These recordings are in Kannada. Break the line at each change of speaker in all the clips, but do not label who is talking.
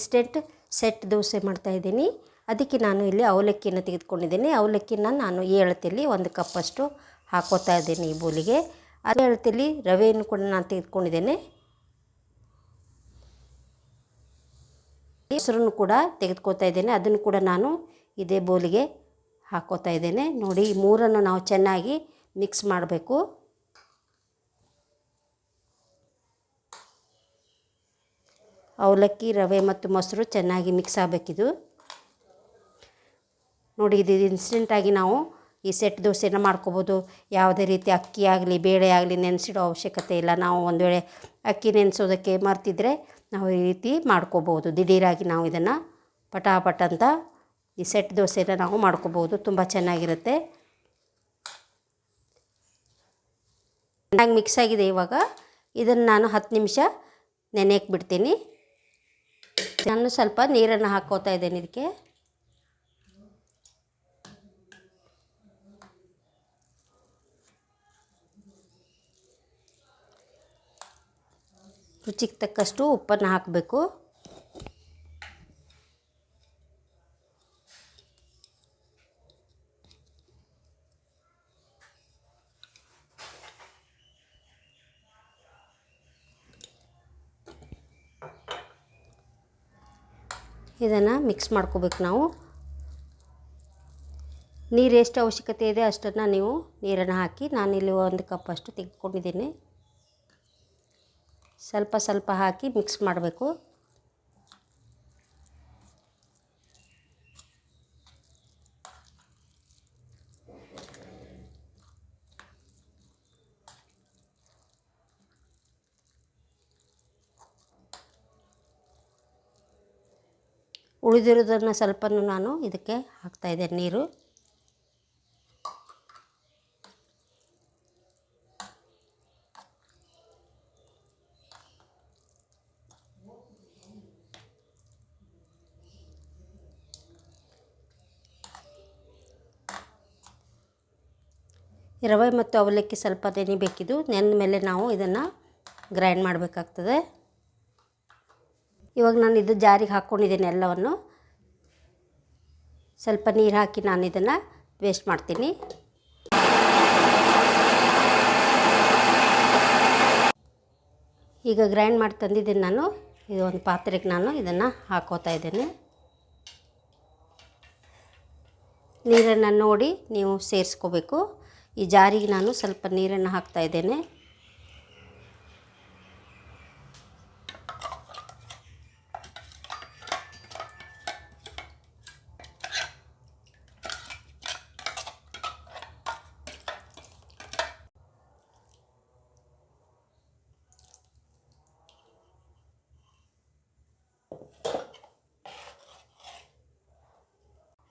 ಇನ್ಸ್ಟೆಂಟ್ ಸೆಟ್ ದೋಸೆ ಮಾಡ್ತಾಯಿದ್ದೀನಿ. ಅದಕ್ಕೆ ನಾನು ಇಲ್ಲಿ ಅವಲಕ್ಕಿಯನ್ನು ತೆಗೆದುಕೊಂಡಿದ್ದೀನಿ. ಅವಲಕ್ಕಿನ ನಾನು ಈ ಅಳತೆಯಲ್ಲಿ 1 ಕಪ್ಪಷ್ಟು ಹಾಕೋತಾ ಇದ್ದೀನಿ ಈ ಬೌಲಿಗೆ. ಅದೇ ಅಳತೆಯಲ್ಲಿ ರವೆಯನ್ನು ಕೂಡ ನಾನು ತೆಗೆದುಕೊಂಡಿದ್ದೇನೆ. ಮೊಸರನ್ನು ಕೂಡ ತೆಗೆದುಕೊತಾ ಇದ್ದೇನೆ. ಅದನ್ನು ಕೂಡ ನಾನು ಇದೇ ಬೌಲಿಗೆ ಹಾಕೋತಾ ಇದ್ದೇನೆ. ನೋಡಿ, ಈ ಮೂರನ್ನು ನಾವು ಚೆನ್ನಾಗಿ ಮಿಕ್ಸ್ ಮಾಡಬೇಕು. ಅವಲಕ್ಕಿ, ರವೆ ಮತ್ತು ಮೊಸರು ಚೆನ್ನಾಗಿ ಮಿಕ್ಸ್ ಆಗಬೇಕಿದು. ನೋಡಿ, ಇದು ಇನ್ಸ್ಟೆಂಟಾಗಿ ನಾವು ಈ ಸೆಟ್ ದೋಸೆನ ಮಾಡ್ಕೋಬೋದು. ಯಾವುದೇ ರೀತಿ ಅಕ್ಕಿ ಆಗಲಿ ಬೇಳೆ ಆಗಲಿ ನೆನೆಸಿಡೋ ಅವಶ್ಯಕತೆ ಇಲ್ಲ. ನಾವು ಒಂದು ವೇಳೆ ಅಕ್ಕಿ ನೆನೆಸೋದಕ್ಕೆ ಮರ್ತಿದ್ರೆ ನಾವು ಈ ರೀತಿ ಮಾಡ್ಕೋಬೋದು. ದಿಢೀರಾಗಿ ನಾವು ಇದನ್ನು ಪಟಾಪಟ್ ಅಂತ ಈ ಸೆಟ್ ದೋಸೆನ ನಾವು ಮಾಡ್ಕೋಬೋದು. ತುಂಬ ಚೆನ್ನಾಗಿರುತ್ತೆ. ಚೆನ್ನಾಗಿ ಮಿಕ್ಸ್ ಆಗಿದೆ. ಇವಾಗ ಇದನ್ನು ನಾನು 10 ನಿಮಿಷ ನೆನೆಯಕ್ಕೆ ಬಿಡ್ತೀನಿ. ನಾನು ಸ್ವಲ್ಪ ನೀರನ್ನು ಹಾಕೋತಾ ಇದ್ದೇನೆ ಇದಕ್ಕೆ. ರುಚಿಗೆ ತಕ್ಕಷ್ಟು ಉಪ್ಪನ್ನು ಹಾಕಬೇಕು. ಇದನ್ನು ಮಿಕ್ಸ್ ಮಾಡ್ಕೋಬೇಕು ನಾವು. ನೀರು ಎಷ್ಟು ಅವಶ್ಯಕತೆ ಇದೆ ಅಷ್ಟನ್ನು ನೀವು ನೀರನ್ನು ಹಾಕಿ, ನಾನಿಲ್ಲಿ 1 ಕಪ್ಪಷ್ಟು ತೆಗೆದುಕೊಂಡಿದ್ದೀನಿ. ಸ್ವಲ್ಪ ಸ್ವಲ್ಪ ಹಾಕಿ ಮಿಕ್ಸ್ ಮಾಡಬೇಕು. ಉಳಿದಿರೋದನ್ನು ಸ್ವಲ್ಪನೂ ನಾನು ಇದಕ್ಕೆ ಹಾಕ್ತಾಯಿದ್ದೇನೆ ನೀರು. ರವೆ ಮತ್ತು ಅವಲಕ್ಕಿ ಸ್ವಲ್ಪ ನೆನೆಬೇಕಿದು. ನೆನೆದ ಮೇಲೆ ನಾವು ಇದನ್ನು ಗ್ರೈಂಡ್ ಮಾಡಬೇಕಾಗ್ತದೆ. ಇವಾಗ ನಾನು ಇದು ಜಾರಿಗೆ ಹಾಕ್ಕೊಂಡಿದ್ದೀನಿ ಎಲ್ಲವನ್ನು. ಸ್ವಲ್ಪ ನೀರು ಹಾಕಿ ನಾನು ಇದನ್ನು ಪೇಸ್ಟ್ ಮಾಡ್ತೀನಿ. ಈಗ ಗ್ರೈಂಡ್ ಮಾಡಿ ತಂದಿದ್ದೀನಿ ನಾನು. ಇದು ಒಂದು ಪಾತ್ರೆಗೆ ನಾನು ಇದನ್ನು ಹಾಕೋತಾ ಇದ್ದೇನೆ. ನೀರನ್ನು ನೋಡಿ ನೀವು ಸೇರಿಸ್ಕೋಬೇಕು. ಈ ಜಾರಿಗೆ ನಾನು ಸ್ವಲ್ಪ ನೀರನ್ನು ಹಾಕ್ತಾ ಇದ್ದೇನೆ.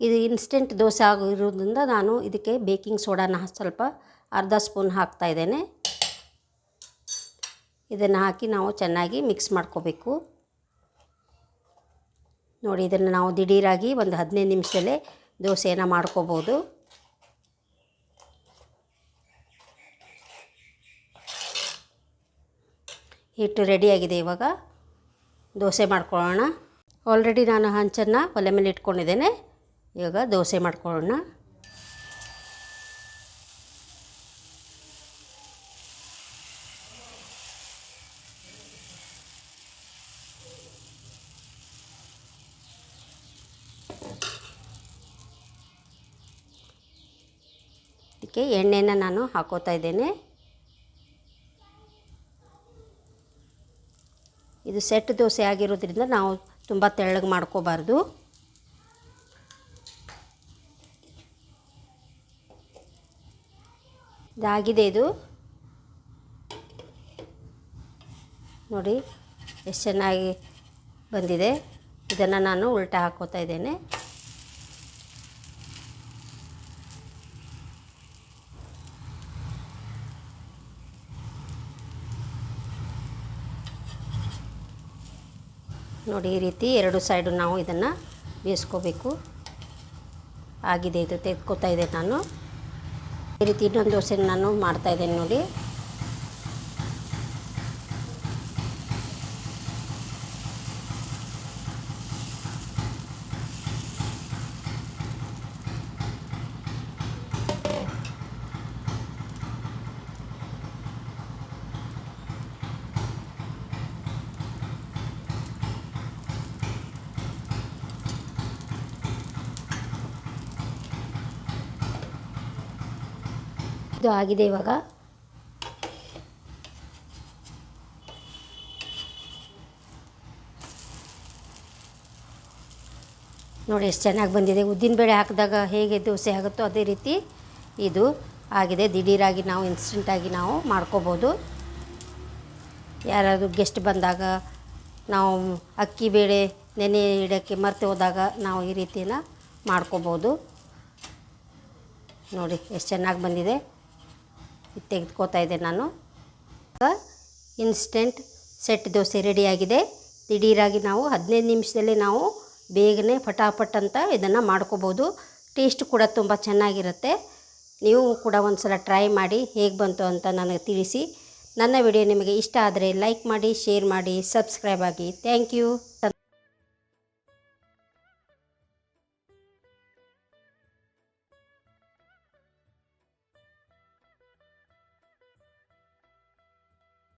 ಇದು ಇನ್ಸ್ಟೆಂಟ್ ದೋಸೆ ಆಗಿರೋದ್ರಿಂದ ನಾನು ಇದಕ್ಕೆ ಬೇಕಿಂಗ್ ಸೋಡಾನ ಸ್ವಲ್ಪ ಅರ್ಧ ಸ್ಪೂನ್ ಹಾಕ್ತಾ ಇದ್ದೇನೆ. ಇದನ್ನು ಹಾಕಿ ನಾವು ಚೆನ್ನಾಗಿ ಮಿಕ್ಸ್ ಮಾಡ್ಕೋಬೇಕು. ನೋಡಿ, ಇದನ್ನು ನಾವು ದಿಢೀರಾಗಿ ಒಂದು 15 ನಿಮಿಷದಲ್ಲೇ ದೋಸೆಯನ್ನು ಮಾಡ್ಕೋಬೋದು. ಹಿಟ್ಟು ರೆಡಿಯಾಗಿದೆ. ಇವಾಗ ದೋಸೆ ಮಾಡ್ಕೊಳ್ಳೋಣ. ಆಲ್ರೆಡಿ ನಾನು ಹಂಚನ್ನು ಒಲೆ ಮೇಲೆ ಇಟ್ಕೊಂಡಿದ್ದೇನೆ. ಇವಾಗ ದೋಸೆ ಮಾಡ್ಕೊಳ್ಳೋಣ. ಇದಕ್ಕೆ ಎಣ್ಣೆನ ನಾನು ಹಾಕೋತಾ ಇದ್ದೇನೆ. ಇದು ಸೆಟ್ ದೋಸೆ ಆಗಿರೋದ್ರಿಂದ ನಾವು ತುಂಬ ತೆಳ್ಳಗೆ ಮಾಡ್ಕೋಬಾರ್ದು. ಇದಾಗಿದೆ. ಇದು ನೋಡಿ ಎಷ್ಟು ಚೆನ್ನಾಗಿ ಬಂದಿದೆ. ಇದನ್ನು ನಾನು ಉಲ್ಟಾ ಹಾಕೋತಾ ಇದ್ದೇನೆ. ನೋಡಿ, ಈ ರೀತಿ 2 ಸೈಡು ನಾವು ಇದನ್ನು ಬೇಯಿಸ್ಕೋಬೇಕು. ಆಗಿದೆ. ಇದು ತೆಗೆದುಕೊತಾ ಇದೆ ನಾನು. ಈ ರೀತಿ ಇನ್ನೊಂದು ದೋಸೆ ನಾನು ಮಾಡ್ತಾಯಿದ್ದೇನೆ ನೋಡಿ. ಇದು ಆಗಿದೆ ಇವಾಗ. ನೋಡಿ ಎಷ್ಟು ಚೆನ್ನಾಗಿ ಬಂದಿದೆ. ಉದ್ದಿನಬೇಳೆ ಹಾಕಿದಾಗ ಹೇಗೆ ದೋಸೆ ಆಗುತ್ತೋ ಅದೇ ರೀತಿ ಇದು ಆಗಿದೆ. ದಿಢೀರಾಗಿ ನಾವು ಇನ್ಸ್ಟೆಂಟಾಗಿ ನಾವು ಮಾಡ್ಕೋಬೋದು. ಯಾರಾದರೂ ಗೆಸ್ಟ್ ಬಂದಾಗ ನಾವು ಅಕ್ಕಿ ಬೇಳೆ ನೆನೆ ಇಡೋಕ್ಕೆ ಮರೆತು ಹೋದಾಗ ನಾವು ಈ ರೀತಿನ ಮಾಡ್ಕೋಬೋದು. ನೋಡಿ ಎಷ್ಟು ಚೆನ್ನಾಗಿ ಬಂದಿದೆ. ಇದು ತೆಗೆದುಕೋತಾ ಇದ್ದೆ ನಾನು. ಇನ್ಸ್ಟೆಂಟ್ ಸೆಟ್ ದೋಸೆ ರೆಡಿಯಾಗಿದೆ. ದಿಢೀರಾಗಿ ನಾವು 15 ನಿಮಿಷದಲ್ಲೇ ನಾವು ಬೇಗನೆ ಫಟಾಫಟ್ ಅಂತ ಇದನ್ನು ಮಾಡ್ಕೋಬೋದು. ಟೇಸ್ಟ್ ಕೂಡ ತುಂಬ ಚೆನ್ನಾಗಿರುತ್ತೆ. ನೀವು ಕೂಡ ಒಂದು ಸಲ ಟ್ರೈ ಮಾಡಿ ಹೇಗೆ ಬಂತು ಅಂತ ನನಗೆ ತಿಳಿಸಿ. ನನ್ನ ವಿಡಿಯೋ ನಿಮಗೆ ಇಷ್ಟ ಆದರೆ ಲೈಕ್ ಮಾಡಿ, ಶೇರ್ ಮಾಡಿ, ಸಬ್ಸ್ಕ್ರೈಬ್ ಆಗಿ. Thank you.